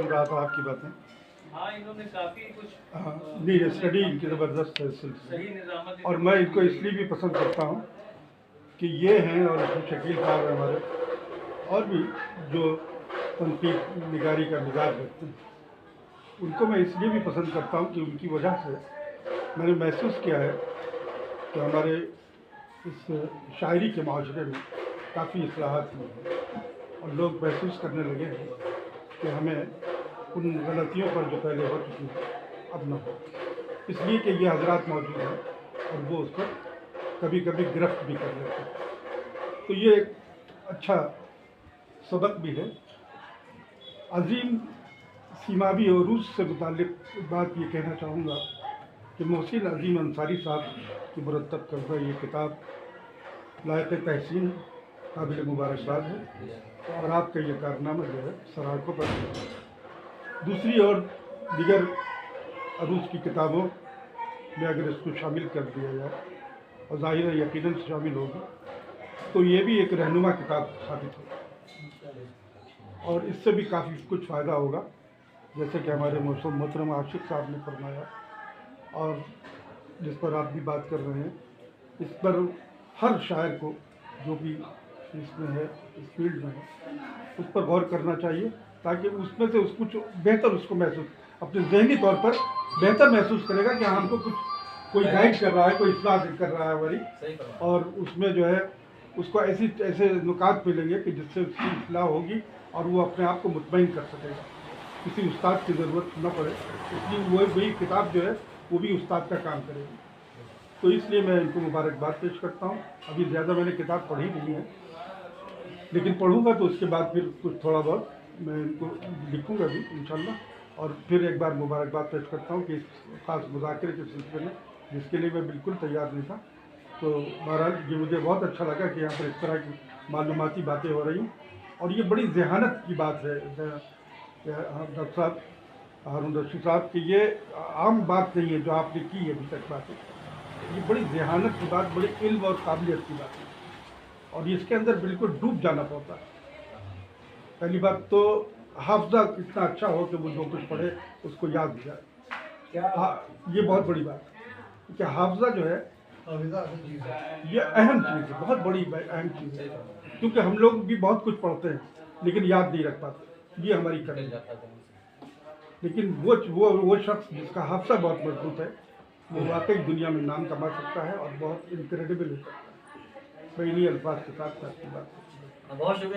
सुन रहा था आपकी बातें। हाँ, इन्होंने काफ़ी कुछ हाँ, नहीं, स्टडी इनकी ज़बरदस्त है इस सिलसिले सही में। निज़ामत और मैं इनको इसलिए भी पसंद करता हूँ कि ये हैं, और इसमें शकील साहब हैं हमारे, और भी जो तनकीद निगारी का मिजाज रखते हैं, उनको मैं इसलिए भी पसंद करता हूँ कि उनकी वजह से मैंने महसूस किया है कि हमारे इस शायरी के माशरे में काफ़ी इस्लाहात हुई हैं, और लोग महसूस करने लगे हैं कि हमें उन गलतियों पर जो पहले हो चुकी हैं अब न हो, इसलिए कि ये हजरात मौजूद हैं और वो उस पर कभी कभी गिरफ्त भी कर लेते हैं। तो ये एक अच्छा सबक भी है। अजीम सीमावी और रूस से मुताल्लिक बात ये कहना चाहूँगा कि मोहसिन अजीम अंसारी साहब की मुरतब करदा ये किताब लायक तहसीन काबिल मुबारकबाद है, और आपका ये कारनामा जो है सराहकों पर है। दूसरी और दीगर अरूज की किताबों में अगर इसको शामिल कर दिया जाए, और ज़ाहिर है यकीनन शामिल होगी, तो ये भी एक रहनुमा किताब साबित होगी, और इससे भी काफ़ी कुछ फ़ायदा होगा, जैसे कि हमारे मोहतरम आशिक साहब ने फरमाया, और जिस पर आप भी बात कर रहे हैं, इस पर हर शायर को जो भी इसमें है, इस फील्ड में है, उस पर गौर करना चाहिए, ताकि उसमें से कुछ बेहतर उसको महसूस, अपने ज़हनी तौर पर बेहतर महसूस करेगा कि हमको कुछ कोई गाइड कर रहा है, कोई इस्लाह कर रहा है हमारी, और उसमें जो है उसको ऐसे नुकात मिलेंगे कि जिससे उसकी इस्लाह होगी और वो अपने आप को मुतमईन कर सकेगा, किसी उस्ताद की ज़रूरत न पड़े। इसलिए वही किताब जो है वो भी उस्ताद का काम करेगी। तो इसलिए मैं इनको मुबारकबाद पेश करता हूँ। अभी ज़्यादा मैंने किताब पढ़ी नहीं है, लेकिन पढ़ूँगा तो उसके बाद फिर कुछ थोड़ा बहुत मैं इनको लिखूँगा भी इंशाल्लाह, और फिर एक बार मुबारकबाद पेश करता हूँ कि इस ख़ास मुज़ाकरे के सिलसिले में, जिसके लिए मैं बिल्कुल तैयार नहीं था। तो बहरहाल ये मुझे बहुत अच्छा लगा कि यहाँ पर इस तरह की मालूमाती बातें हो रही हैं, और ये बड़ी ज़हानत की बात है डॉक्टर साहब हारून रशीद साहब कि ये आम बात नहीं है जो आपने की है अभी तक बातें, ये बड़ी ज़हानत की बात, बड़ी इल्म और काबिलियत की बात है, और इसके अंदर बिल्कुल डूब जाना पड़ता है। पहली बात तो हाफजा इतना अच्छा हो कि वो जो कुछ पढ़े उसको याद हो जाए, ये बहुत बड़ी बात है कि हाफजा जो है ये अहम चीज़ है, बहुत बड़ी अहम चीज़ है, क्योंकि हम लोग भी बहुत कुछ पढ़ते हैं लेकिन याद नहीं रख पाते, ये हमारी कमी है। लेकिन वो शख्स जिसका हाफजा बहुत मजबूत है, वो वाकई दुनिया में नाम कमा सकता है और बहुत इनक्रेडिबल हो सकता है। मैं इन्हीं अल्फाज के साथ की बात। बहुत शुक्रिया।